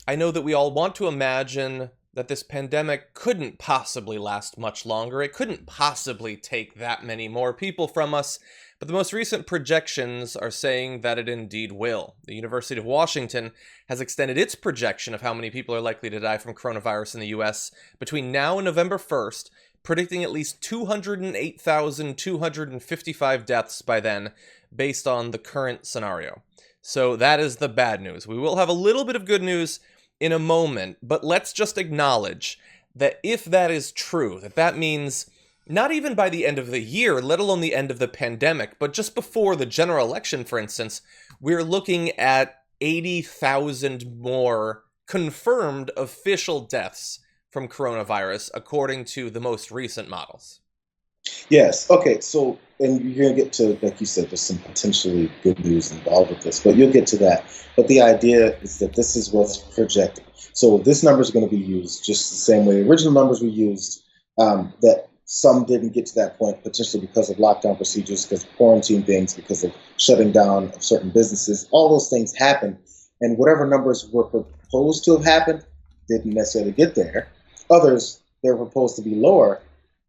I know that we all want to imagine that this pandemic couldn't possibly last much longer. It couldn't possibly take that many more people from us. But the most recent projections are saying that it indeed will. The University of Washington has extended its projection of how many people are likely to die from coronavirus in the US between now and November 1st, predicting at least 208,255 deaths by then, based on the current scenario. So that is the bad news. We will have a little bit of good news in a moment, but let's just acknowledge that if that is true, that means not even by the end of the year, let alone the end of the pandemic, but just before the general election, for instance, we're looking at 80,000 more confirmed official deaths from coronavirus, according to the most recent models. Yes. Okay. So, and you're going to get to, like you said, there's some potentially good news involved with this, but you'll get to that. But the idea is that this is what's projected. So this number is going to be used just the same way original numbers were used, that some didn't get to that point, potentially because of lockdown procedures, because of quarantine things, because of shutting down of certain businesses. All those things happened. And whatever numbers were proposed to have happened didn't necessarily get there. Others, they were proposed to be lower,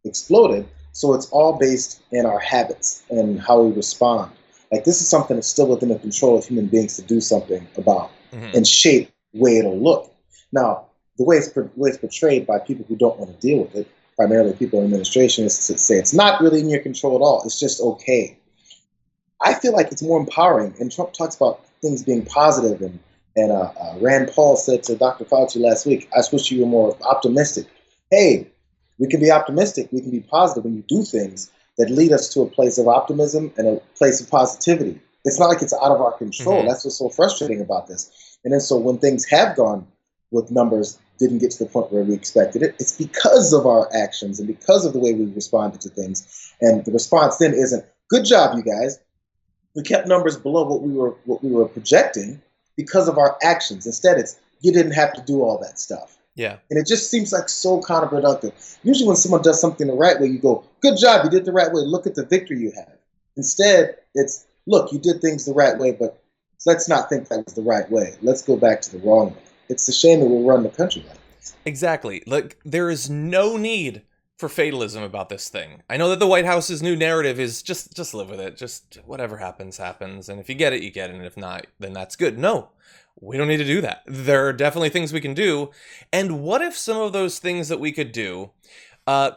exploded. So it's all based in our habits and how we respond. Like, this is something that's still within the control of human beings to do something about and shape the way it'll look. Now, the way it's portrayed by people who don't want to deal with it, primarily people in administration, is to say it's not really in your control at all. It's just okay. I feel like it's more empowering. And Trump talks about things being positive, and Rand Paul said to Dr. Fauci last week, I wish you were more optimistic. Hey, we can be optimistic. We can be positive when you do things that lead us to a place of optimism and a place of positivity. It's not like it's out of our control. That's what's so frustrating about this. And then so when things have gone with numbers, didn't get to the point where we expected it, it's because of our actions and because of the way we responded to things. And the response then isn't, good job, you guys. We kept numbers below what we were projecting because of our actions. Instead, it's, you didn't have to do all that stuff. Yeah. And it just seems like so counterproductive. Usually when someone does something the right way, you go, good job, you did the right way. Look at the victory you had. Instead, it's, look, you did things the right way, but let's not think that was the right way. Let's go back to the wrong way. It's a shame that we'll run the country like this. Exactly. Like, there is no need for fatalism about this thing. I know that the White House's new narrative is just live with it. Just whatever happens, happens. And if you get it, you get it. And if not, then that's good. No, we don't need to do that. There are definitely things we can do. And what if some of those things that we could do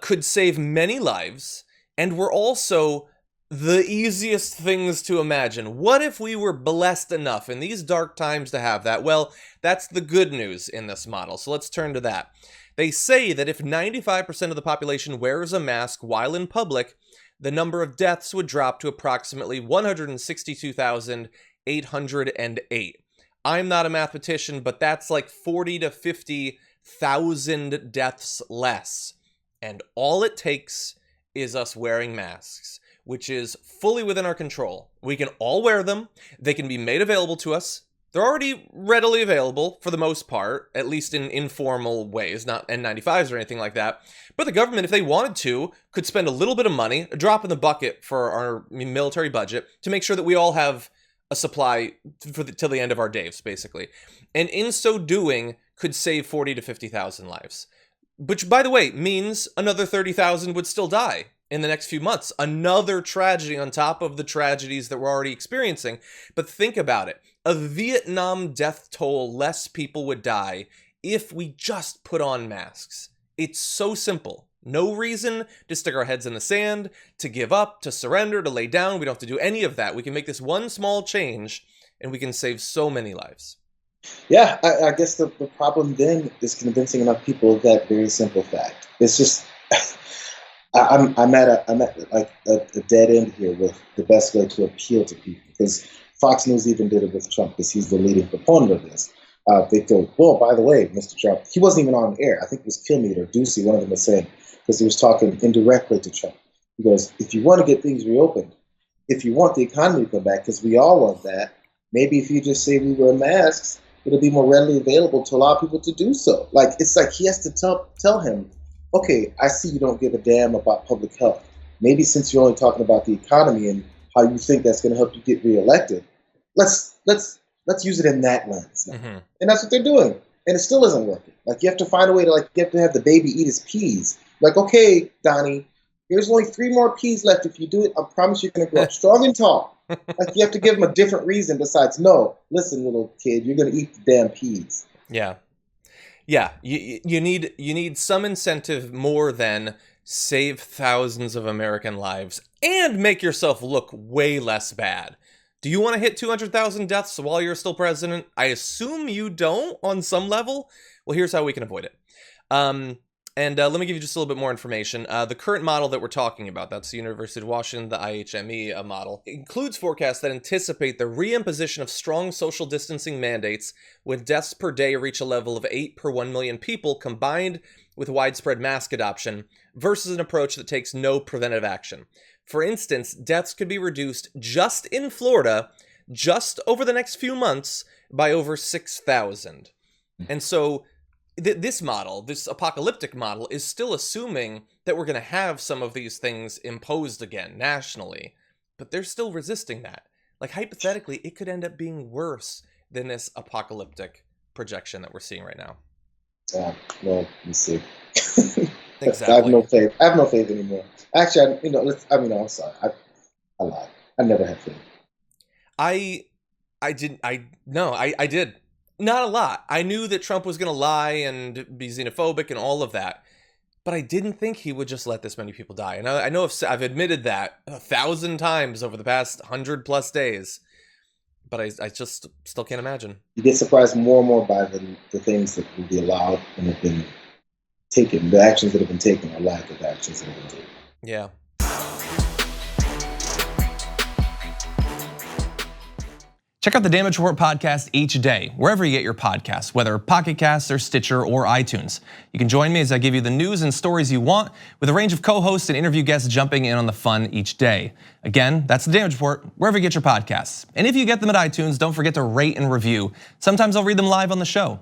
could save many lives and were also the easiest things to imagine? What if we were blessed enough in these dark times to have that? Well, that's the good news in this model. So let's turn to that. They say that if 95% of the population wears a mask while in public, the number of deaths would drop to approximately 162,808. I'm not a mathematician, but that's like 40 to 50,000 deaths less. And all it takes is us wearing masks, which is fully within our control. We can all wear them. They can be made available to us. They're already readily available for the most part, at least in informal ways, not N95s or anything like that. But the government, if they wanted to, could spend a little bit of money, a drop in the bucket for our military budget, to make sure that we all have a supply till the end of our days, basically. And in so doing, could save 40 to 50,000 lives. Which, by the way, means another 30,000 would still die in the next few months. Another tragedy on top of the tragedies that we're already experiencing. But think about it. A Vietnam death toll less people would die if we just put on masks. It's so simple. No reason to stick our heads in the sand, to give up, to surrender, to lay down. We don't have to do any of that. We can make this one small change and we can save so many lives. Yeah, I guess the problem then is convincing enough people of that very simple fact. It's just, I'm at like a dead end here with the best way to appeal to people, because Fox News even did it with Trump, because he's the leading proponent of this. They go, well, by the way, Mr. Trump, he wasn't even on air. I think it was Kilmeade or Ducey, one of them was saying, because he was talking indirectly to Trump. He goes, if you want to get things reopened, if you want the economy to come back, because we all want that, maybe if you just say we wear masks, it'll be more readily available to allow people to do so. Like, it's like he has to tell him, okay, I see you don't give a damn about public health. Maybe since you're only talking about the economy and how you think that's going to help you get reelected, let's use it in that lens now. And that's what they're doing. and it still isn't working. Like, you have to find a way to, like, you have to have the baby eat his peas. Like, okay, Donnie, there's only 3 more peas left. If you do it, I promise you're going to grow up strong and tall. Like, you have to give him a different reason besides, no, listen, little kid, you're going to eat the damn peas. Yeah. Yeah, you need some incentive more than save thousands of American lives and make yourself look way less bad. Do you want to hit 200,000 deaths while you're still president? I assume you don't on some level. Well, here's how we can avoid it. Let me give you just a little bit more information. The current model that we're talking about, that's the University of Washington, the IHME model, includes forecasts that anticipate the re-imposition of strong social distancing mandates when deaths per day reach a level of 8 per 1 million people, combined with widespread mask adoption, versus an approach that takes no preventive action. For instance, deaths could be reduced just in Florida, just over the next few months, by over 6,000. And so this model, this apocalyptic model, is still assuming that we're going to have some of these things imposed again nationally, but they're still resisting that. Like, hypothetically, it could end up being worse than this apocalyptic projection that we're seeing right now. Well, you see. Exactly. I have no faith. I have no faith anymore. Actually, I'm sorry. I lied. I never had faith. I did. Not a lot. I knew that Trump was going to lie and be xenophobic and all of that, but I didn't think he would just let this many people die. And I know I've admitted that 1,000 times over the past 100+ days, but I just still can't imagine. You get surprised more and more by the things that will be allowed and have been taken, the actions that have been taken, or lack of actions that have been taken. Yeah. Check out the Damage Report podcast each day, wherever you get your podcasts, whether Pocket Casts or Stitcher or iTunes. You can join me as I give you the news and stories you want, with a range of co-hosts and interview guests jumping in on the fun each day. Again, that's the Damage Report, wherever you get your podcasts. And if you get them at iTunes, don't forget to rate and review. Sometimes I'll read them live on the show.